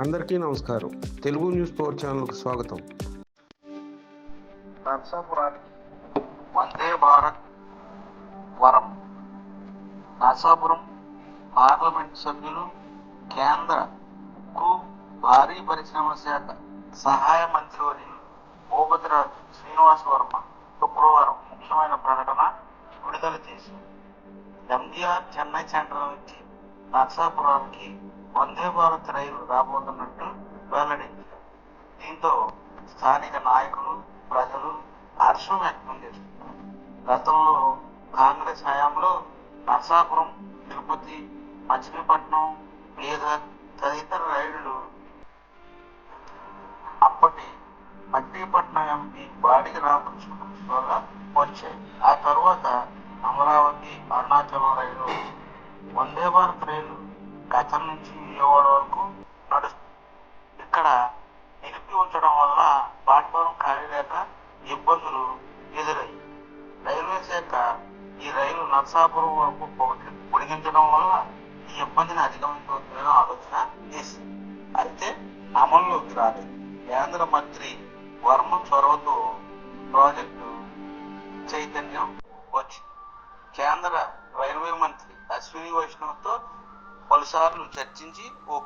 అందరికీ నమస్కారం. Telugu news power ఛానల్కు స్వాగతం. నర్సాపురానికి వందే భారత్ వరం. నర్సాపురం పార్లమెంట్ సభ్యులు, కేంద్రకు భారీ పరిశ్రమల శాఖ సహాయ మంత్రివర్యులు భూపతిరాజు శ్రీనివాస్ వర్మ శుక్రవారం ముఖ్యమైన ప్రకటన విడుదల చేశారు. ఎంజీఆర్ చెన్నై సెంట్రల్ నుంచి నర్సాపురానికి వందే భారత్ రైలు రాబోతున్నట్టు వెల్లడించారు. దీంతో స్థానిక నాయకులు, ప్రజలు హర్షం వ్యక్తం చేస్తున్నారు. గతంలో కాంగ్రెస్ హయాంలో నర్సాపురం, తిరుపతి, మచిలీపట్నం, బీదర్ తదితర రైళ్లు అప్పటి మచిలీపట్నం ఎంపీ బాడిగ రామకృష్ణ వచ్చాయి. ఆ తర్వాత అమరావతి, అరుణాచలం రైలు, వందే భారత్ రైలు గతం నుంచి విజయవాడ వరకు నడుస్తుంది. ఇక్కడ నిలిపి ఉంచడం వల్ల ప్లాట్ఫారం ఖాళీ లేక ఇబ్బందులు ఎదురయ్యాయి. రైల్వే శాఖ ఈ రైలు నర్సాపురం వరకు పొడిగించడం వల్ల ఈ ఇబ్బందిని అధిగమించవచ్చని ఆలోచన చేసింది. అయితే అమల్లోకి రాలేదు. కేంద్ర మంత్రి వర్మ చొరవతో ప్రాజెక్టు చైతన్యం వచ్చింది. కేంద్ర రైల్వే మంత్రి అశ్విని వైష్ణవ్తో పలుసార్లు చర్చించి ఓ